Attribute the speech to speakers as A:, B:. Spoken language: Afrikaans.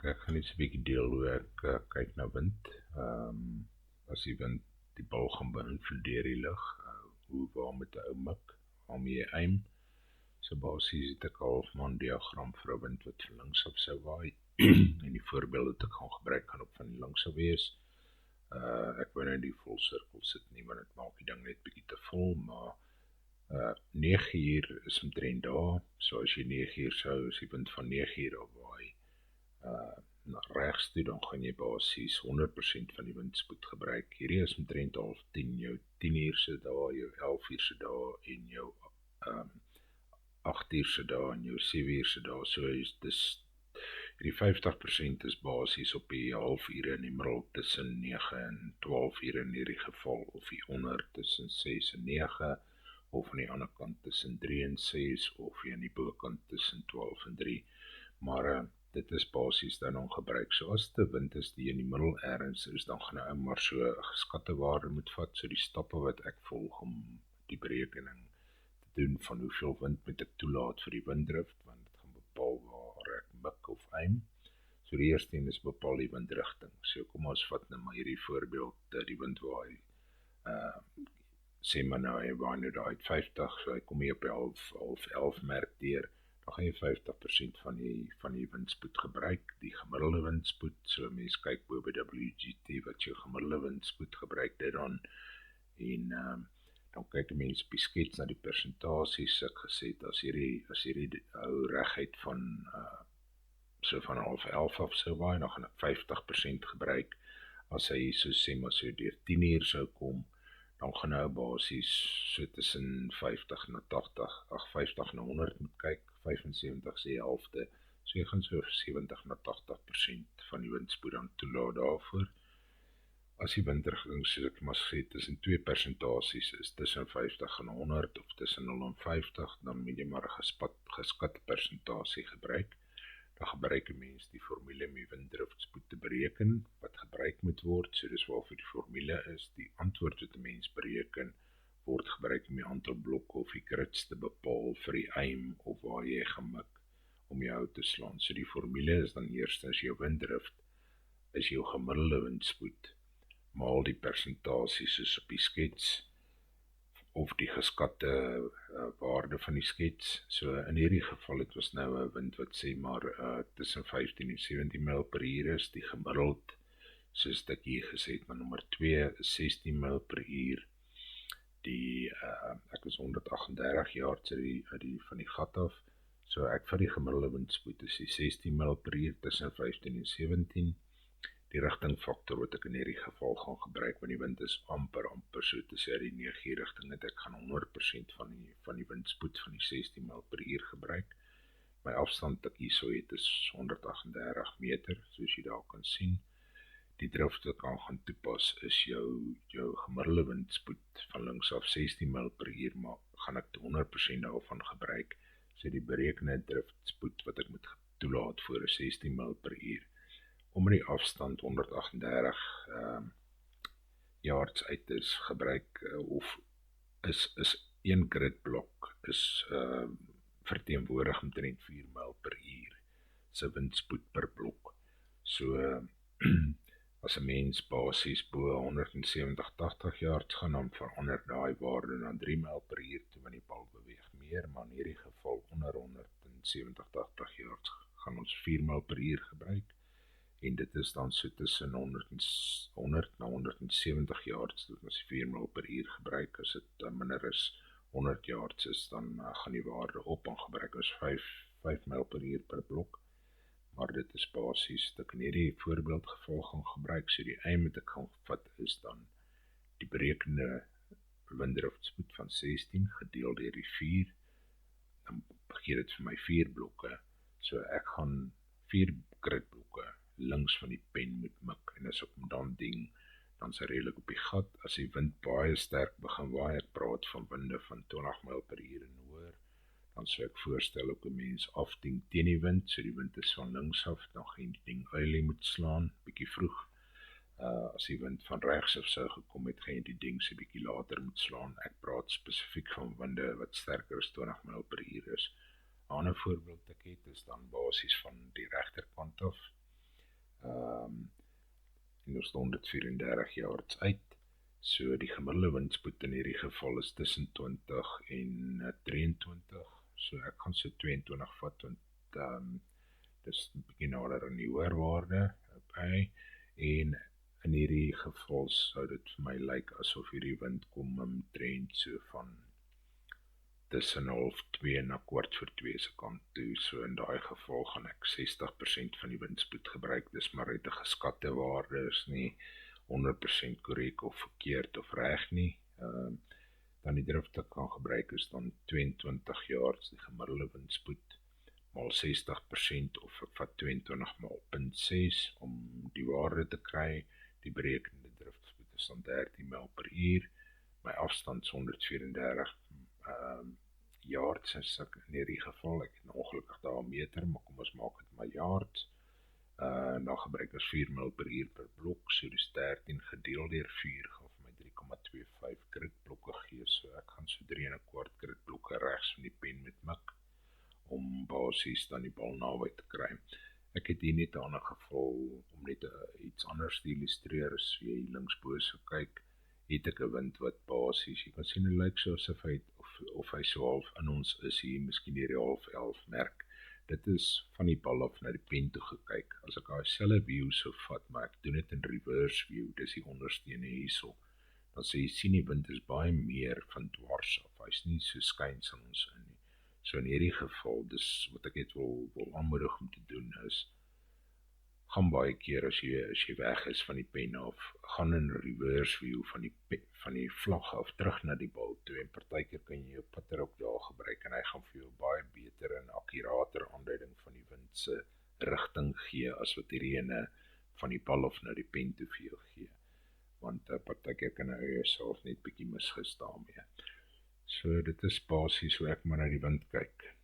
A: Ek gaan net 'n bietjie deel hoe ek kyk na wind. As die wind die bal gaan beïnvloed die lug, waar moet 'n ou mik, waarmee jy aim. So basies het ek al 'n diagram vir 'n wind wat van links af sou waai. En die voorbeeld wat ek gaan gebruik gaan op van die links af wees. Ek wou nou die vol sirkel sit nie, want dit maak die ding net bietjie te vol, maar 9 uur is omtrent daar. So as jy 9 uur sou, as die wind van 9 uur af waai, na regs toe, dan gaan jy basies 100% van die windspoed gebruik. Hierdie is omtrent 9:30, jou 10 uur se dae, jou 11 uur se dae en jou 8 uur se dae en jou 7 uur se dae. So hierdie 50% is basies op die halfure in die middel tussen 9 en 12 uur in hierdie geval, of hier onder tussen 6 en 9, of aan die ander kant tussen 3 en 6, of hier aan die bokant tussen 12 en 3. Maar dit is basies dan gebruik. So as die wind is die in die middel ergens is, dan gaan ek maar so 'n geskatte waarde moet vat, so die stappe wat ek volg om die berekening te doen van hoeveel wind moet ek toelaat vir die winddrift, want dit gaan bepaal waar ek mik of aim. So die eerste een is bepaal die windrigting. So kom ons vat nou maar hierdie voorbeeld, die wind waai, sê maar nou, hy waai nou daar uit 50, so hy kom hier op 11 merk deur, dan gaan jy 50% van die windspoed gebruik, die gemiddelde windspoed. So mens kyk bo by WGT wat jou gemiddelde windspoed gebruik dit dan, en dan kyk die mens op die skets na die persentasies. Ek gesê het, as hierdie ou reguit van so van 11 af sou waai, dan gaan ek 50% gebruik. As hy so sê maar so deur 10 uur sou kom, dan gaan nou basies so tussen 50 na 100 moet kyk, 75 sê helfte, so jy gaan so 70 na 80% van die windspoed dan toelaat daarvoor. As die windrigting, soos ek maar sê, tussen twee persentasies is tussen 50 en 100, of tussen 0 en 50, dan moet jy maar 'n geskatte persentasie gebruik. Dan gebruik 'n mens die formule om die winddriftspoed te bereken, wat gebruik moet word. So dis waarvoor die formule is. Die antwoord wat 'n mens bereken, word gebruik om die aantal blokke of die grids te bepaal vir die aim, of waar jy gemik om jou te slaan. So die formule is dan eerstens jou winddrift, is jou gemiddelde windspoed, maal die persentasies soos op die skets, of die geskatte waarde van die skets. So in hierdie geval het ons nou 'n wind wat sê maar tussen 15 en 17 myl per uur is, die gemiddeld, soos ek hier gesê het, maar nommer 2 is 16 myl per uur. Ek is 138 jaar van die gat af, so ek vir die gemiddelde windspoed is die 16 myl per uur tussen 15 en 17. Die rigtingfaktor wat ek in hierdie geval gaan gebruik, want die wind is amper so te sê die 9 rigting, het ek gaan 100% van die windspoed van die 16 myl per uur gebruik. My afstand ek hierso het is 138 meter, soos jy daar kan sien. Die drift wat ek gaan toepas is jou gemiddelde windspoed van links af 16 myl per uur, maar gaan ek 100% daarvan gebruik. So die berekende driftspoed wat ek moet toelaat voor is 16 myl per uur. Om die afstand 138 yards uit is gebruik, of is een gridblok is verteenwoordig omtrent 4 myl per uur se windspoed per blok. So as 'n mens basies bo 170-80 yards gaan, dan verander daai waarde na 3 myl per uur toe, want die bal beweeg meer, maar in hierdie geval onder 170-80 yards gaan ons 4 myl per uur gebruik. En dit is dan so tussen 100 na 170 yards, dit is 4 myl per uur gebruik. As dit minder as 100 yards is, dan gaan die waarde op, en gebruik ons 5 myl per uur per blok. Maar dit is basies, dat ek in hierdie voorbeeldgeval gaan gebruik. So die aim wat ek gaan vat is dan die berekende winddriftspoed van 16 gedeel deur die 4, dan gee dit vir my 4 blokke. So ek gaan 4 gridblokke links van die pen moet mik, en as ek dan ding, dan is hy redelik op die gat. As die wind baie sterk begin waai, ek praat van winde van 20 myl per uur en hoër, dan sou ek voorstel ook 'n mens afding teen die wind, so die wind is van links af, dan gaan die ding early moet slaan, bietjie vroeg. As die wind van regs af sou gekom het, gaan jy die ding so bietjie later moet slaan. Ek praat spesifiek van winde wat sterker as 20 myl per uur is. 'n Ander voorbeeld ek het is dan basies van die regterkant af. ons 134 yards uit. So die gemiddelde windspoed in hierdie geval is tussen 20 en 23. So ek gaan so 22 vat, want dis 'n bietjie nader aan die hoërwaarde. Okay. En in hierdie geval sou dit vir my lyk asof hierdie wind kom omtrent so van tussen 1:30 en 1:15 se kant toe. So in daai geval gaan ek 60% van die windspoed gebruik. Dis maar uit 'n geskatte waarde, is nie 100% korrek of verkeerd of reg nie. Dan die drifte kan gebruik is dan 22 yards die gemiddelde windspoed maal 60%, of ek vat 22 maal 0.6 om die waarde te kry. Die berekende driftspoed is dan 13 myl per uur. My afstand is 134 yards is ek in hierdie geval. Ek het ongelukkig daar 'n meter, maar kom ons maak dit maar yards. En dan gebruik ons 4 myl per uur per blok, so dis 13 gedeel deur 4 gaan vir my 3,25 gridblokke gee. So ek gaan so 3,25 gridblokke regs van die pen met mik om basies dan die bal naby te kry. Ek het hier net 'n ander geval om net iets anders te illustreer. As jy linksbo so kyk, het ek 'n wind wat basies, jy kan sien, dit lyk so asof hy so half in ons is hier, miskien hierdie 10:30 merk. Dit is van die bal af na die pen toe gekyk. As ek daai selfe view so vat, maar ek doen dit in reverse view, dis die onderstene hierso, dan sê jy sien die wind is baie meer van dwars af. Hy's nie so skuins in ons in nie. So in hierdie geval, dis wat ek net wil aanmoedig om te doen is, gaan baie keer as jy weg is van die pen af, gaan in reverse view van die vlag af terug na die bal toe, en partykeer kan jy jou putter ook daar gebruik, en hy gaan vir jou baie beter en akkurater aanduiding van die wind se rigting gee, as wat hierdie ene van die bal af na die pen toe vir jou gee. Want partykeer kan hy jouself net bietjie misgis daarmee. So dit is basies hoe ek maar na die wind kyk.